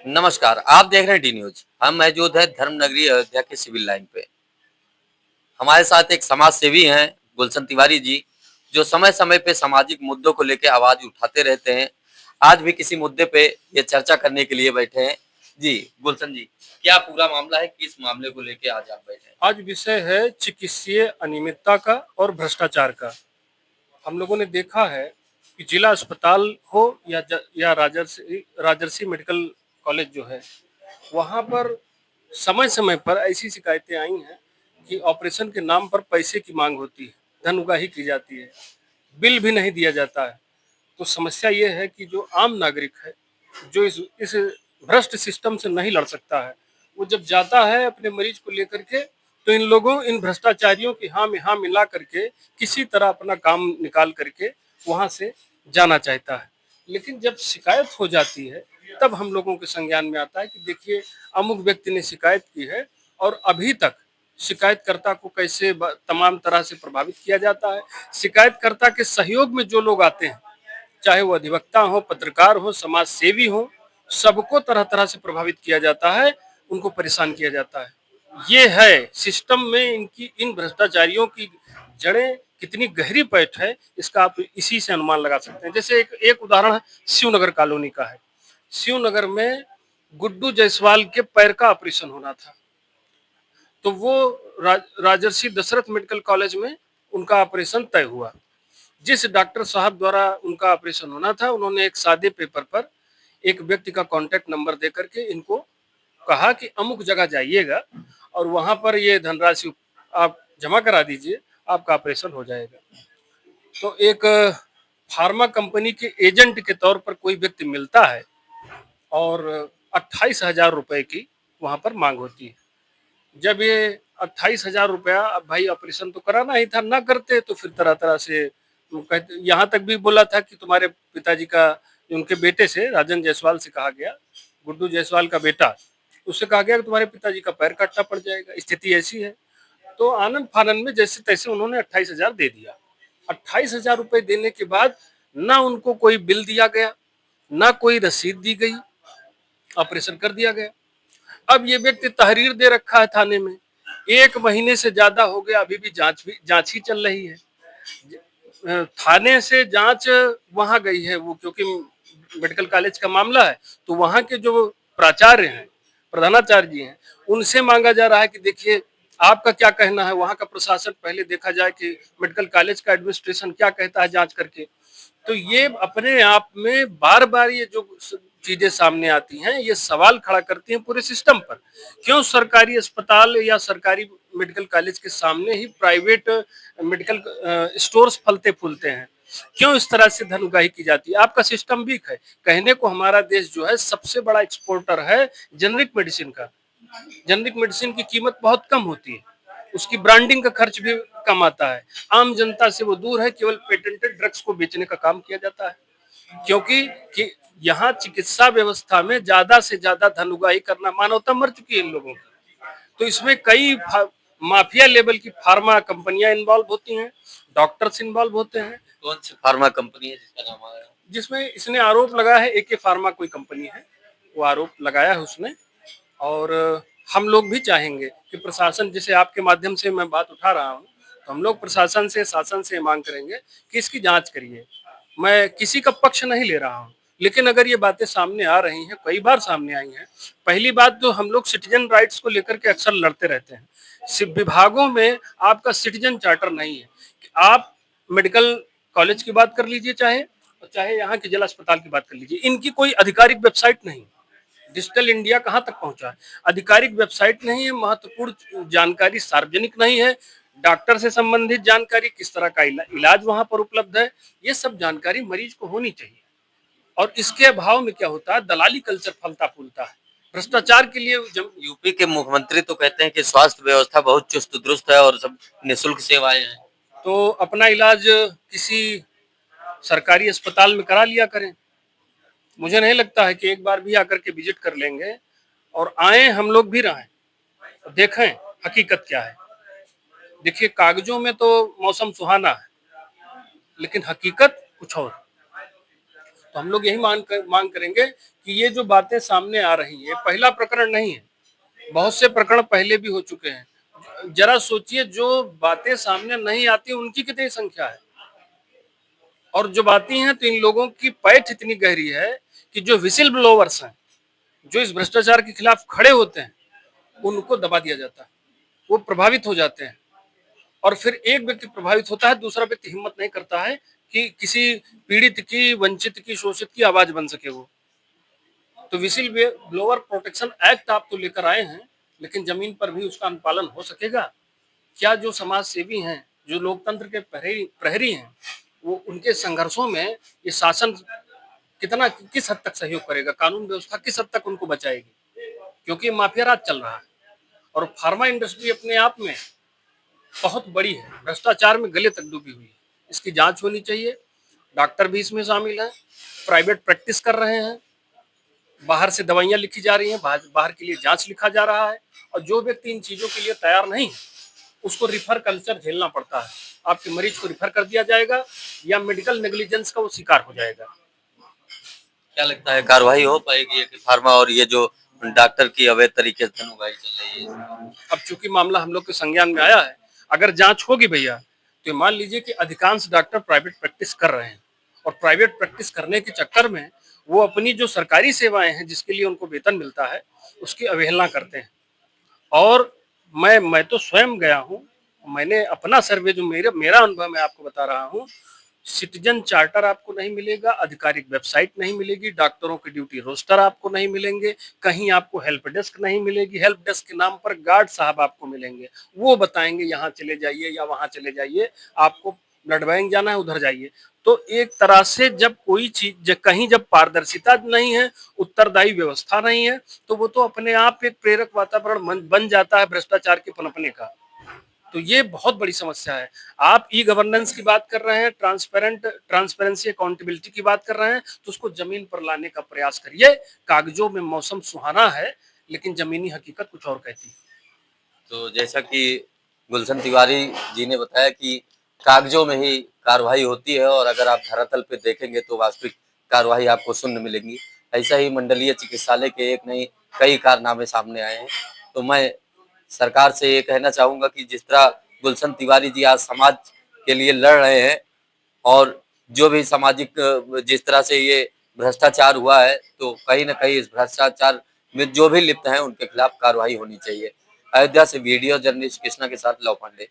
नमस्कार, आप देख रहे हैं डी न्यूज। हम मौजूद है धर्मनगरी अयोध्या के सिविल लाइन पे। हमारे साथ एक समाज सेवी हैं गुलशन तिवारी जी, जो समय समय पे सामाजिक मुद्दों को लेकर आवाज उठाते रहते हैं। आज भी किसी मुद्दे पे ये चर्चा करने के लिए बैठे हैं। जी गुलशन जी, क्या पूरा मामला है, किस मामले को लेके आज आप बैठे हैं? आज विषय है चिकित्सीय अनियमितता का और भ्रष्टाचार का। हम लोगों ने देखा है कि जिला अस्पताल हो या राजर्षि मेडिकल कॉलेज जो है, वहाँ पर समय समय पर ऐसी शिकायतें आई हैं कि ऑपरेशन के नाम पर पैसे की मांग होती है, धन उगाही की जाती है, बिल भी नहीं दिया जाता है। तो समस्या ये है कि जो आम नागरिक है, जो इस भ्रष्ट सिस्टम से नहीं लड़ सकता है, वो जब जाता है अपने मरीज को लेकर के, तो इन भ्रष्टाचारियों की हाँ में हाँ मिला करके किसी तरह अपना काम निकाल करके वहां से जाना चाहता है। लेकिन जब शिकायत हो जाती है, तब हम लोगों के संज्ञान में आता है कि देखिए, अमुक व्यक्ति ने शिकायत की है और अभी तक शिकायतकर्ता को कैसे तमाम तरह से प्रभावित किया जाता है। शिकायतकर्ता के सहयोग में जो लोग आते हैं, चाहे वो अधिवक्ता हो, पत्रकार हो, समाज सेवी हो, सबको तरह तरह से प्रभावित किया जाता है, उनको परेशान किया जाता है। ये है सिस्टम में इनकी, इन भ्रष्टाचारियों की जड़ें कितनी गहरी पैठ है, इसका आप इसी से अनुमान लगा सकते हैं। जैसे एक एक उदाहरण है शिवनगर कॉलोनी का है। शिवनगर में गुड्डू जायसवाल के पैर का ऑपरेशन होना था, तो वो राजर्षि दशरथ मेडिकल कॉलेज में उनका ऑपरेशन तय हुआ। जिस डॉक्टर साहब द्वारा उनका ऑपरेशन होना था, उन्होंने एक सादे पेपर पर एक व्यक्ति का कॉन्टैक्ट नंबर दे करके इनको कहा कि अमुक जगह जाइएगा और वहां पर ये धनराशि आप जमा करा दीजिए, आपका ऑपरेशन हो जाएगा। तो एक फार्मा कंपनी के एजेंट के तौर पर कोई व्यक्ति मिलता है और 28,000 रुपए की वहां पर मांग होती है। जब ये 28,000 रुपया, अब भाई ऑपरेशन तो कराना ही था, ना करते तो फिर तरह तरह से यहाँ तक भी बोला था कि तुम्हारे पिताजी का, उनके बेटे से, राजन जायसवाल से कहा गया, गुड्डू जायसवाल का बेटा, उससे कहा गया कि तुम्हारे पिताजी का पैर काटना पड़ जाएगा, स्थिति ऐसी है। तो आनंद फानंद में जैसे तैसे उन्होंने 28,000 दे दिया। 28,000 रुपए देने के बाद ना उनको कोई बिल दिया गया, ना कोई रसीद दी गई, ऑपरेशन कर दिया गया। अब ये व्यक्ति तहरीर दे रखा है थाने में, 1 महीने से ज्यादा हो गया, अभी भी जांच ही चल रही है। थाने से जांच वहां गई है वो, क्योंकि मेडिकल कॉलेज का मामला है, तो वहां के जो प्राचार्य हैं, प्रधानाचार्य जी हैं, उनसे मांगा जा रहा है कि देखिए आपका क्या कहना है, वहां का प्रशासन पहले देखा जाए कि मेडिकल कॉलेज का एडमिनिस्ट्रेशन क्या कहता है जांच करके। तो ये अपने आप में बार बार ये जो चीजें सामने आती हैं, ये सवाल खड़ा करती हैं पूरे सिस्टम पर। क्यों सरकारी अस्पताल या सरकारी मेडिकल कॉलेज के सामने ही प्राइवेट मेडिकल स्टोर्स फलते फूलते हैं? क्यों इस तरह से धन उगाही की जाती है? आपका सिस्टम वीक है। कहने को हमारा देश जो है सबसे बड़ा एक्सपोर्टर है जेनरिक मेडिसिन का। जेनरिक मेडिसिन की कीमत बहुत कम होती है, उसकी ब्रांडिंग का खर्च भी कम आता है, आम जनता से वो दूर है, केवल पेटेंटेड ड्रग्स को बेचने का काम किया जाता है। क्योंकि कि यहाँ चिकित्सा व्यवस्था में ज्यादा से ज्यादा धन उगाही करना, मानवता मर चुकी है इन लोगों की। तो इसमें कई माफिया लेवल की फार्मा कंपनियां इन्वॉल्व होती हैं, डॉक्टर्स इन्वॉल्व होते हैं। कौन सी फार्मा कंपनी है जिसका नाम आया? जिसमें इसने आरोप लगाया है, एके फार्मा कोई कंपनी है, वो आरोप लगाया है उसने। और हम लोग भी चाहेंगे कि प्रशासन, जैसे आपके माध्यम से मैं बात उठा रहा हूँ, तो हम लोग प्रशासन से, शासन से मांग करेंगे कि इसकी जांच करिए। मैं किसी का पक्ष नहीं ले रहा हूँ, लेकिन अगर ये बातें सामने आ रही हैं, कई बार सामने आई हैं। पहली बात, तो हम लोग सिटीजन राइट्स को लेकर के अक्सर लड़ते रहते हैं। विभागों में आपका सिटीजन चार्टर नहीं है। आप मेडिकल कॉलेज की बात कर लीजिए, चाहे यहाँ के जिला अस्पताल की बात कर लीजिए, इनकी कोई आधिकारिक वेबसाइट नहीं। डिजिटल इंडिया कहाँ तक पहुंचा है? आधिकारिक वेबसाइट नहीं है, महत्वपूर्ण जानकारी सार्वजनिक नहीं है, डॉक्टर से संबंधित जानकारी, किस तरह का इलाज वहां पर उपलब्ध है, ये सब जानकारी मरीज को होनी चाहिए। और इसके अभाव में क्या होता है, दलाली कल्चर फलता फूलता है। भ्रष्टाचार के लिए यूपी के मुख्यमंत्री तो कहते हैं कि स्वास्थ्य व्यवस्था बहुत चुस्त दुरुस्त है और सब निःशुल्क सेवाएं हैं। तो अपना इलाज किसी सरकारी अस्पताल में करा लिया करें। मुझे नहीं लगता है कि एक बार भी आकर के विजिट कर लेंगे, और आए हम लोग भी रहें, देखें हकीकत क्या है। देखिए, कागजों में तो मौसम सुहाना है, लेकिन हकीकत कुछ और। तो तो हम लोग यही मांग करेंगे कि ये जो बातें सामने आ रही है, पहला प्रकरण नहीं है, बहुत से प्रकरण पहले भी हो चुके हैं। जरा सोचिए, जो बातें सामने नहीं आती उनकी कितनी संख्या है, और जो बातें हैं तो इन लोगों की पैठ इतनी गहरी है कि जो विसिल ब्लोवर्स हैं, जो इस भ्रष्टाचार के खिलाफ खड़े होते हैं, उनको दबा दिया जाता है, वो प्रभावित हो जाते हैं। और फिर एक व्यक्ति प्रभावित होता है, दूसरा व्यक्ति हिम्मत नहीं करता है कि किसी पीड़ित की, वंचित की, शोषित की आवाज बन सके वो। तो विसिल ब्लोअर प्रोटेक्शन एक्ट आप तो लेकर आए हैं, लेकिन जमीन पर भी उसका अनुपालन हो सकेगा क्या? जो समाज सेवी हैं, जो लोकतंत्र के प्रहरी हैं, वो उनके संघर्षों में ये शासन कितना, किस हद तक सहयोग करेगा, कानून व्यवस्था किस हद तक उनको बचाएगी? क्योंकि माफिया राज चल रहा है, और फार्मा इंडस्ट्री अपने आप में बहुत बड़ी है, भ्रष्टाचार में गले तक डूबी हुई है। इसकी जांच होनी चाहिए। डॉक्टर भी इसमें शामिल हैं, प्राइवेट प्रैक्टिस कर रहे हैं, बाहर से दवाइयां लिखी जा रही हैं, बाहर के लिए जांच लिखा जा रहा है, और जो व्यक्ति इन चीजों के लिए तैयार नहीं है, उसको रिफर कल्चर झेलना पड़ता है। आपके मरीज को रिफर कर दिया जाएगा, या मेडिकल नेग्लिजेंस का वो शिकार हो जाएगा। क्या लगता है कार्रवाई हो पाएगी कि फार्मा और ये जो डॉक्टर की अवैध तरीके से धन उगाही चल रही है? अब चूंकि मामला हम लोग के संज्ञान में आया है, अगर जांच होगी भैया, तो मान लीजिए कि अधिकांश डॉक्टर प्राइवेट प्रैक्टिस कर रहे हैं, और प्राइवेट प्रैक्टिस करने के चक्कर में वो अपनी जो सरकारी सेवाएं हैं, जिसके लिए उनको वेतन मिलता है, उसकी अवहेलना करते हैं। और मैं तो स्वयं गया हूँ, मैंने अपना सर्वे, जो मेरा अनुभव मैं आपको बता रहा हूँ, सिटीजन चार्टर आपको नहीं मिलेगा, आधिकारिक वेबसाइट नहीं मिलेगी, डॉक्टरों के ड्यूटी रोस्टर आपको नहीं मिलेंगे, कहीं आपको हेल्प डेस्क नहीं मिलेगी, हेल्प डेस्क के नाम पर गार्ड साहब आपको मिलेंगे, वो बताएंगे यहाँ चले जाइए या वहां चले जाइए, आपको ब्लड बैंक जाना है उधर जाइए। तो एक तरह से जब कोई चीज कहीं जब पारदर्शिता नहीं है, उत्तरदायी व्यवस्था नहीं है, तो वो तो अपने आप एक प्रेरक वातावरण बन जाता है भ्रष्टाचार के पनपने का। तो ये बहुत बड़ी समस्या है। आप ई गवर्नेंस की बात कर रहे हैं, ट्रांसपेरेंसी अकाउंटेबिलिटी की बात कर रहे हैं, तो उसको जमीन पर लाने का प्रयास करिए। कागजों में मौसम सुहाना है, लेकिन जमीनी हकीकत कुछ और कहती है। तो जैसा कि गुलशन तिवारी जी ने बताया कि कागजों में ही कार्रवाई होती है, और अगर आप धरातल पे देखेंगे तो वास्तविक कार्रवाई आपको शून्य मिलेगी। ऐसा ही मंडलीय चिकित्सालय के एक नहीं कई कारनामे सामने आए हैं। तो मैं सरकार से ये कहना चाहूंगा कि जिस तरह गुलशन तिवारी जी आज समाज के लिए लड़ रहे हैं, और जो भी सामाजिक जिस तरह से ये भ्रष्टाचार हुआ है, तो कहीं न कहीं इस भ्रष्टाचार में जो भी लिप्त हैं उनके खिलाफ कार्रवाई होनी चाहिए। अयोध्या से वीडियो जर्नलिस्ट कृष्णा के साथ लव पांडे।